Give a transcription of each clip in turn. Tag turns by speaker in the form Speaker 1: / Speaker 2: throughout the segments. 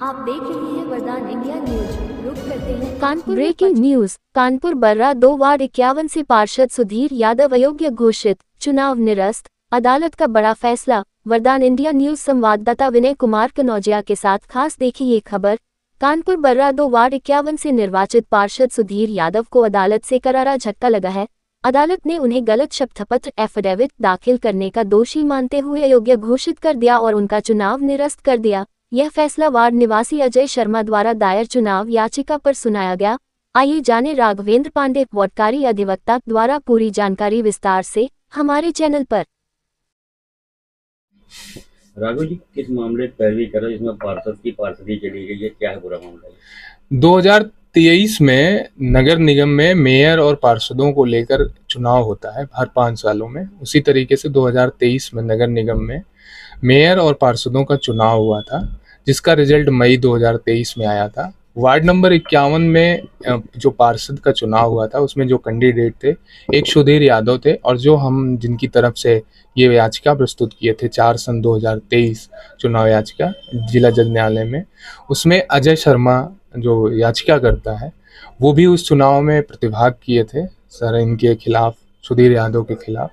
Speaker 1: आप देख रहे हैं वरदान इंडिया न्यूज। रुक करते हैं कानपुर
Speaker 2: ब्रेकिंग न्यूज। कानपुर बर्रा 2 वार्ड 51 से पार्षद सुधीर यादव अयोग्य घोषित, चुनाव निरस्त। अदालत का बड़ा फैसला। वरदान इंडिया न्यूज संवाददाता विनय कुमार कनौजिया के साथ खास देखिए ये खबर। कानपुर बर्रा 2 वार्ड 51 से निर्वाचित पार्षद सुधीर यादव को अदालत से करारा झटका लगा है। अदालत ने उन्हें गलत शपथपत्र एफिडेविट दाखिल करने का दोषी मानते हुए अयोग्य घोषित कर दिया और उनका चुनाव निरस्त कर दिया। यह फैसला वार्ड निवासी अजय शर्मा द्वारा दायर चुनाव याचिका पर सुनाया गया। आइए जाने राघवेंद्र पांडे वोटकारी अधिवक्ता द्वारा पूरी जानकारी विस्तार से हमारे चैनल पर।
Speaker 3: राघव जी, किस मामले पैरवी करा जिसमें पार्षद की पार्षदी चली गई है, क्या है पूरा मामला?
Speaker 4: 2023 में नगर निगम में मेयर और पार्षदों को लेकर चुनाव होता है हर 5 सालों में। उसी तरीके से 2023 में नगर निगम में मेयर और पार्षदों का चुनाव हुआ था, जिसका रिजल्ट मई 2023 में आया था। वार्ड नंबर 51 में जो पार्षद का चुनाव हुआ था उसमें जो कैंडिडेट थे, एक सुधीर यादव थे, और जो हम जिनकी तरफ से ये याचिका प्रस्तुत किए थे 4/3/2023 चुनाव याचिका जिला जज न्यायालय में, उसमें अजय शर्मा जो याचिका करता है वो भी उस चुनाव में प्रतिभाग किए थे सर इनके खिलाफ, सुधीर यादव के खिलाफ।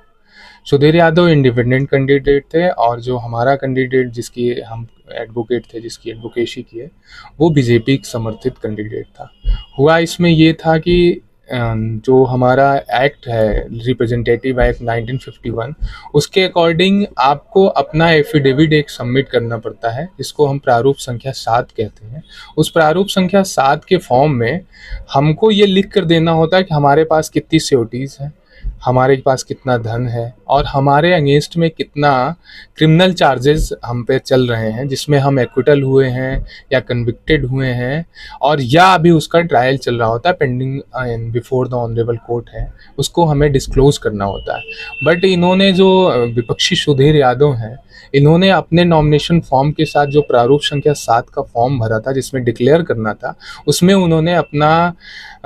Speaker 4: सुधीर यादव इंडिपेंडेंट कैंडिडेट थे और जो हमारा कैंडिडेट जिसकी हम एडवोकेट थे, जिसकी एडवोकेसी की है, वो बीजेपी समर्थित कैंडिडेट था। हुआ इसमें ये था कि जो हमारा एक्ट है रिप्रेजेंटेटिव एक्ट 1951, उसके अकॉर्डिंग आपको अपना एफिडेविट एक सबमिट करना पड़ता है, जिसको हम प्रारूप संख्या 7 कहते हैं। उस प्रारूप संख्या 7 के फॉर्म में हमको ये लिख कर देना होता है कि हमारे पास कितनी सिक्योरिटीज़ हैं, हमारे पास कितना धन है और हमारे अगेंस्ट में कितना क्रिमिनल चार्जेस हम पे चल रहे हैं, जिसमें हम एक्विटल हुए हैं या कन्विक्टेड हुए हैं, और या अभी उसका ट्रायल चल रहा होता है, pending before the honourable court है, उसको हमें डिस्क्लोज करना होता है। बट इन्होंने जो विपक्षी सुधीर यादव हैं, इन्होंने अपने नॉमिनेशन फॉर्म के साथ जो प्रारूप संख्या 7 का फॉर्म भरा था जिसमें डिक्लेयर करना था, उसमें उन्होंने अपना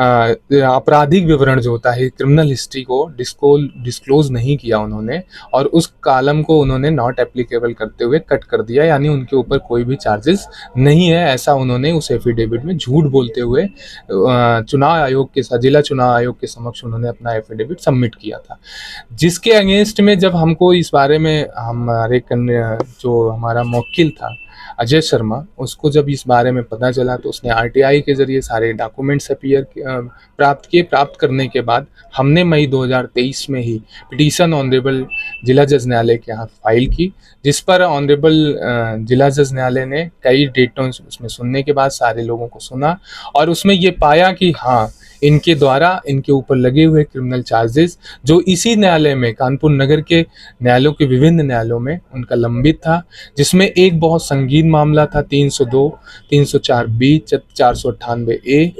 Speaker 4: आपराधिक विवरण जो होता है, क्रिमिनल हिस्ट्री को डिस्क्लोज नहीं किया उन्होंने, और उस कालम को उन्होंने नॉट एप्लीकेबल करते हुए कट कर दिया, यानी उनके ऊपर कोई भी चार्जेस नहीं है, ऐसा उन्होंने उस एफिडेविट में झूठ बोलते हुए चुनाव आयोग के साथ, जिला चुनाव आयोग के समक्ष उन्होंने अपना एफिडेविट सबमिट किया था। जिसके अगेंस्ट में जब हमको इस बारे में हमारे जो हमारा मुवक्किल था अजय शर्मा, उसको जब इस बारे में पता चला तो उसने आरटीआई के जरिए सारे डॉक्यूमेंट्स प्राप्त करने के बाद हमने मई 2023 में ही पिटीशन ऑनरेबल जिला जज न्यायालय के यहाँ फाइल की, जिस पर ऑनरेबल जिला जज न्यायालय ने कई डेटों उसमें सुनने के बाद सारे लोगों को सुना और उसमें ये पाया कि हाँ, इनके द्वारा इनके ऊपर लगे हुए क्रिमिनल चार्जेस जो इसी न्यायालय में, कानपुर नगर के न्यायालयों के विभिन्न न्यायालयों में उनका लंबित था, जिसमें एक बहुत संगीन मामला था 302, 304B, 498A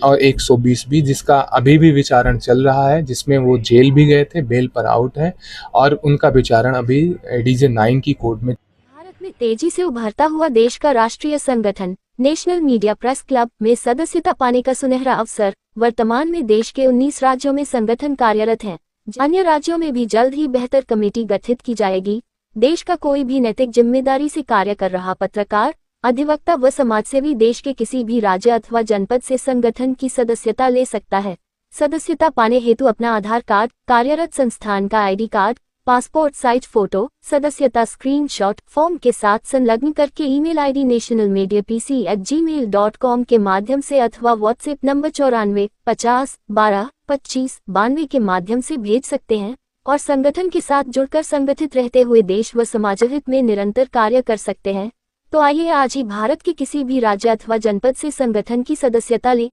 Speaker 4: और 120B, जिसका अभी भी विचारण चल रहा है, जिसमें वो जेल भी गए थे, बेल पर आउट है और उनका विचारण अभी डीजे 9 की कोर्ट में।
Speaker 2: भारत में तेजी से उभरता हुआ देश का राष्ट्रीय संगठन नेशनल मीडिया प्रेस क्लब में सदस्यता पाने का सुनहरा अवसर। वर्तमान में देश के 19 राज्यों में संगठन कार्यरत हैं। अन्य राज्यों में भी जल्द ही बेहतर कमेटी गठित की जाएगी। देश का कोई भी नैतिक जिम्मेदारी से कार्य कर रहा पत्रकार, अधिवक्ता व समाजसेवी देश के किसी भी राज्य अथवा जनपद से संगठन की सदस्यता ले सकता है। सदस्यता पाने हेतु अपना आधार कार्ड, कार्यरत संस्थान का ID card, passport size photo, सदस्यता स्क्रीनशॉट फॉर्म के साथ संलग्न करके ईमेल आईडी nationalmediapc@gmail.com के माध्यम से अथवा व्हाट्सएप नंबर 94 50 12 25 92 के माध्यम से भेज सकते हैं और संगठन के साथ जुड़कर संगठित रहते हुए देश व समाजहित में निरंतर कार्य कर सकते हैं। तो आइए आज ही भारत के किसी भी राज्य अथवा जनपद से संगठन की सदस्यता लें।